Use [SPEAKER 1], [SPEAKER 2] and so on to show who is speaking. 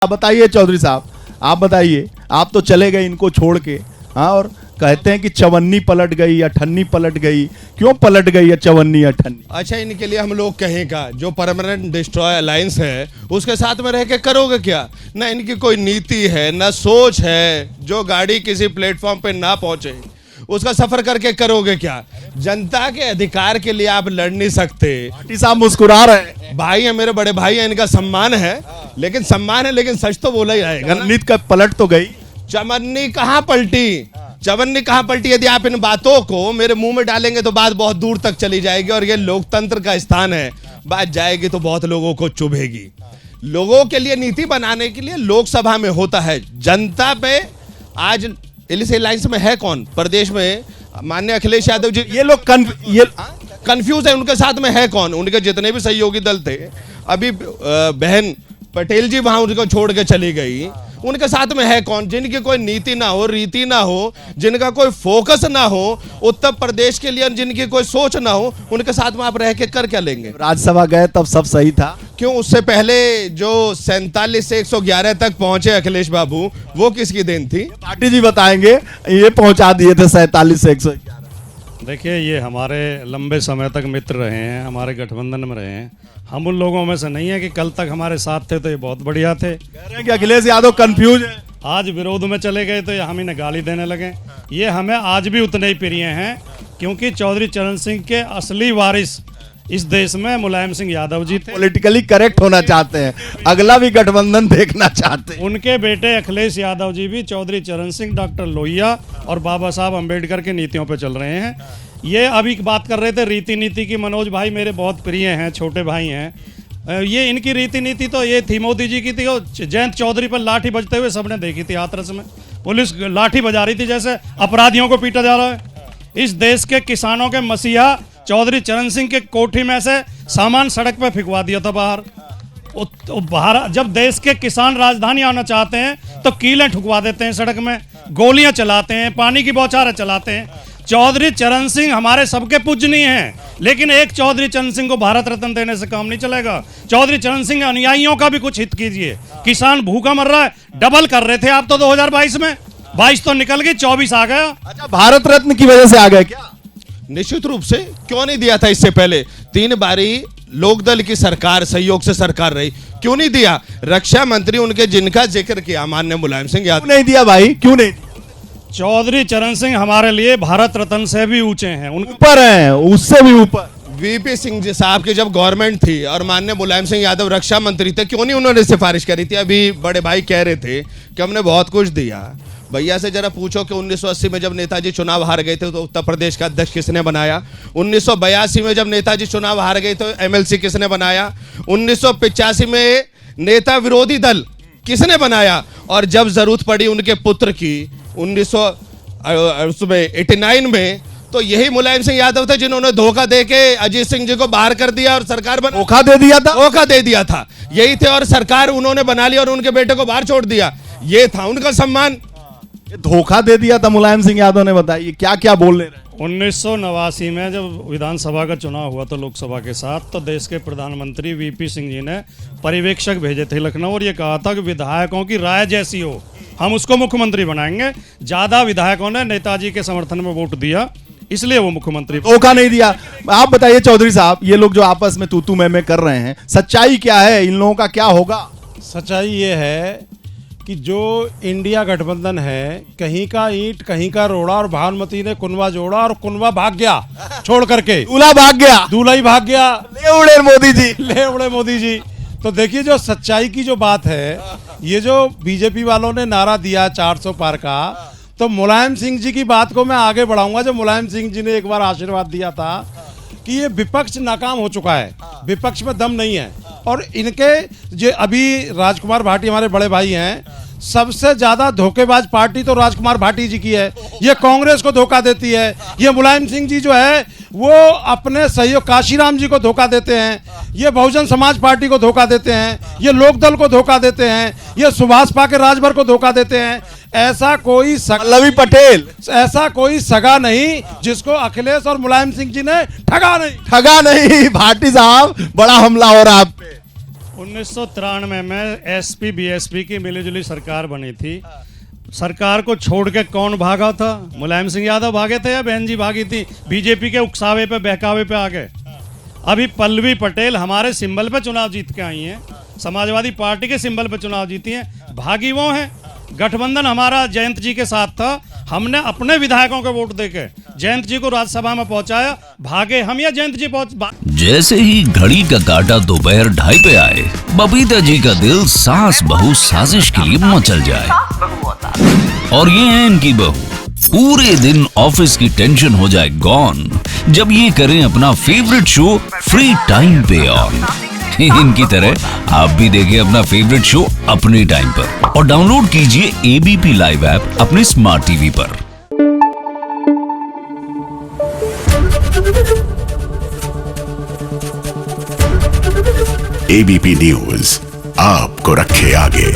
[SPEAKER 1] आप बताइए चौधरी साहब, आप बताइए, आप तो चले गए इनको छोड़ के। हाँ, और कहते हैं कि चवन्नी पलट गई, अठन्नी पलट गई। क्यों पलट गई है चवन्नी अठन्नी?
[SPEAKER 2] अच्छा, इनके लिए हम लोग कहें का जो परमानेंट डिस्ट्रॉय अलायंस है उसके साथ में रह के करोगे क्या? ना इनकी कोई नीति है, ना सोच है। जो गाड़ी किसी प्लेटफॉर्म पे ना पहुंचे उसका सफर करके करोगे क्या? जनता के अधिकार के लिए आप लड़ नहीं सकते।
[SPEAKER 1] पार्टी साहब मुस्कुरा रहे हैं।
[SPEAKER 2] भाई है, मेरे बड़े भाई है, इनका सम्मान है, लेकिन सम्मान है लेकिन सच तो बोला ही आएगा ना।
[SPEAKER 1] नीत का पलट तो गई।
[SPEAKER 2] चवन्नी कहाँ पलटी? चवन्नी कहाँ पलटी? यदि आप इन बातों को मेरे मुंह में डालेंगे तो बात बहुत दूर तक चली जाएगी, और ये लोकतंत्र का स्थान है। बात जाएगी तो बहुत लोगों को चुभेगी। लोगों के लिए नीति बनाने के लिए लोकसभा में होता है, जनता पे। आज इस अलायंस में है कौन प्रदेश में? माननीय अखिलेश यादव जी।
[SPEAKER 1] ये लोग
[SPEAKER 2] कंफ्यूज है, उनके साथ में है कौन? उनके जितने भी सहयोगी दल थे, अभी बहन पटेल जी वहां उनको छोड़ के चली गई, उनके साथ में है कौन? जिनकी कोई नीति ना हो, रीति ना हो, जिनका कोई फोकस ना हो, उत्तर प्रदेश के लिए जिनकी कोई सोच ना हो, उनके साथ में आप रह के कर क्या लेंगे?
[SPEAKER 1] राज्यसभा गए तब सब सही था।
[SPEAKER 2] क्यों उससे पहले जो 47 से 111 तक पहुंचे अखिलेश बाबू, वो किसकी देन थी?
[SPEAKER 1] पार्टी जी बताएंगे। ये पहुंचा दिए थे 47 से 111।
[SPEAKER 3] देखिए, ये हमारे लंबे समय तक मित्र रहे हैं, हमारे गठबंधन में रहे हैं। हम उन लोगों में से नहीं है कि कल तक हमारे साथ थे तो ये बहुत बढ़िया थे।
[SPEAKER 1] कह रहे हैं कि अखिलेश यादव कंफ्यूज है।
[SPEAKER 3] आज विरोध में चले गए तो ये हम इन्हें गाली देने लगे। ये हमें आज भी उतने ही प्रिय हैं, क्योंकि चौधरी चरण सिंह के असली वारिस इस देश में मुलायम सिंह यादव जी थे।
[SPEAKER 1] पॉलिटिकली करेक्ट होना चाहते हैं, अगला भी गठबंधन देखना चाहते हैं।
[SPEAKER 3] उनके बेटे अखिलेश यादव जी भी चौधरी चरण सिंह, डॉक्टर लोहिया और बाबा साहब अम्बेडकर की नीतियों पर चल रहे हैं। ये अभी बात कर रहे थे रीति नीति की। मनोज भाई मेरे बहुत प्रिय हैं, छोटे भाई हैं। ये इनकी रीति नीति तो ये थी मोदी जी की थी। जयंत चौधरी पर लाठी बजते हुए सबने देखी थी हाथरस में। पुलिस लाठी बजा रही थी जैसे अपराधियों को पीटा जा रहा है। इस देश के किसानों के मसीहा चौधरी चरण सिंह के कोठी में से सामान सड़क पर फेंकवा दिया था बाहर। बाहर जब देश के किसान राजधानी आना चाहते हैं तो कीलें ठुकवा देते हैं सड़क में, गोलियां चलाते हैं, पानी की बौछारें चलाते हैं। चौधरी चरण सिंह हमारे सबके पूजनीय हैं, लेकिन एक चौधरी चरण सिंह को भारत रत्न देने से काम नहीं चलेगा। चौधरी चरण सिंह अनुयायियों का भी कुछ हित कीजिए। किसान भूखा मर रहा है, डबल कर रहे थे आप तो 2022 में। 22 तो निकल गई, 24 आ गया।
[SPEAKER 1] अच्छा, भारत रत्न की वजह से आ गए क्या?
[SPEAKER 2] निश्चित रूप से। क्यों नहीं दिया था इससे पहले? 3 बारी लोकदल की सरकार सहयोग से सरकार रही, क्यों नहीं दिया? रक्षा मंत्री उनके जिनका जिक्र किया माननीय मुलायम सिंह यादव।
[SPEAKER 1] क्यों नहीं दिया भाई, क्यों नहीं दिया?
[SPEAKER 3] चौधरी चरण सिंह हमारे लिए भारत रत्न से भी ऊंचे हैं, उनके
[SPEAKER 1] ऊपर हैं, उससे भी ऊपर।
[SPEAKER 2] वीपी सिंह जी साहब की जब गवर्नमेंट थी और माननीय मुलायम सिंह यादव रक्षा मंत्री थे, क्यों नहीं उन्होंने सिफारिश करी थी? अभी बड़े भाई कह रहे थे कि हमने बहुत कुछ दिया। भैया से जरा पूछो कि 1980 में जब नेताजी चुनाव हार गए थे तो उत्तर प्रदेश का अध्यक्ष किसने बनाया? 1982 में जब नेताजी चुनाव हार गए तो एमएलसी किसने बनाया? 1985 में नेता विरोधी दल किसने बनाया? और जब जरूरत पड़ी उनके पुत्र की 1989 में, तो यही मुलायम सिंह यादव थे जिन्होंने धोखा देके अजीत सिंह जी को बाहर कर दिया और सरकार
[SPEAKER 1] धोखा दे दिया था।
[SPEAKER 2] धोखा दे दिया था, यही थे, और सरकार उन्होंने बना ली और उनके बेटे को बाहर छोड़ दिया। ये था उनका सम्मान।
[SPEAKER 1] ये धोखा दे दिया था मुलायम सिंह यादव ने। बताइए क्या क्या बोल रहे हैं?
[SPEAKER 3] 1989 में जब विधानसभा का चुनाव हुआ तो लोकसभा के साथ, तो देश के प्रधानमंत्री वीपी सिंह जी ने पर्यवेक्षक भेजे थे लखनऊ, और ये कहा था कि विधायकों की राय जैसी हो हम उसको मुख्यमंत्री बनाएंगे। ज्यादा विधायकों ने नेताजी के समर्थन में वोट दिया, इसलिए वो मुख्यमंत्री।
[SPEAKER 1] धोखा नहीं दिया। आप बताइए चौधरी साहब, ये लोग जो आपस में तू मैं में कर रहे हैं, सच्चाई क्या है? इन लोगों का क्या होगा?
[SPEAKER 4] सच्चाई ये है कि जो इंडिया गठबंधन है, कहीं का ईंट कहीं का रोड़ा, और भानुमति ने कुनवा जोड़ा और कुनवा भाग गया छोड़ करके।
[SPEAKER 1] दूल्हा भाग गया,
[SPEAKER 4] दूल्हा ही भाग गया।
[SPEAKER 1] ले उड़े मोदी जी,
[SPEAKER 4] ले उड़े मोदी जी। तो देखिए, जो सच्चाई की जो बात है, ये जो बीजेपी वालों ने नारा दिया 400 पार का, तो मुलायम सिंह जी की बात को मैं आगे बढ़ाऊंगा। जो मुलायम सिंह जी ने एक बार आशीर्वाद दिया था कि ये विपक्ष नाकाम हो चुका है, विपक्ष में दम नहीं है। और इनके जो अभी राजकुमार भाटी हमारे बड़े भाई हैं, सबसे ज्यादा धोखेबाज पार्टी तो राजकुमार भाटी जी की है। ये कांग्रेस को धोखा देती है। ये मुलायम सिंह जी जो है वो अपने सहयोग काशीराम जी को धोखा देते हैं। ये बहुजन समाज पार्टी को धोखा देते हैं। ये लोकदल को धोखा देते हैं। ये सुभाष पाके राजभर को धोखा देते हैं। ऐसा कोई
[SPEAKER 1] वल्लभी पटेल,
[SPEAKER 4] ऐसा कोई सगा नहीं जिसको अखिलेश और मुलायम सिंह जी ने ठगा नहीं।
[SPEAKER 1] भाटी साहब, बड़ा हमला हो रहा है आप पे।
[SPEAKER 3] 1993 में एसपी बीएसपी की मिलीजुली सरकार बनी थी। सरकार को छोड़ के कौन भागा था? मुलायम सिंह यादव भागे थे या बहन जी भागी थी? बीजेपी के उकसावे पे बहकावे पे आ गए। अभी पल्लवी पटेल हमारे सिंबल पे चुनाव जीत के आई हैं, समाजवादी पार्टी के सिंबल पे चुनाव जीती हैं, भागी वो हैं। गठबंधन हमारा जयंत जी के साथ था, हमने अपने विधायकों को वोट देके जयंत जी को राज्यसभा में पहुंचाया, भागे हम या जयंत जी
[SPEAKER 5] जैसे ही घड़ी का काटा दोपहर 2:30 पे आए, बबीता जी का दिल सास बहू साजिश के लिए मचल जाए। और ये है इनकी बहू, पूरे दिन ऑफिस की टेंशन हो जाए गॉन जब ये करें अपना फेवरेट शो फ्री टाइम पे ऑन। इनकी तरह आप भी देखिए अपना फेवरेट शो अपने टाइम पर और डाउनलोड कीजिए एबीपी लाइव ऐप अपने स्मार्ट टीवी पर।
[SPEAKER 6] एबीपी न्यूज आपको रखे आगे।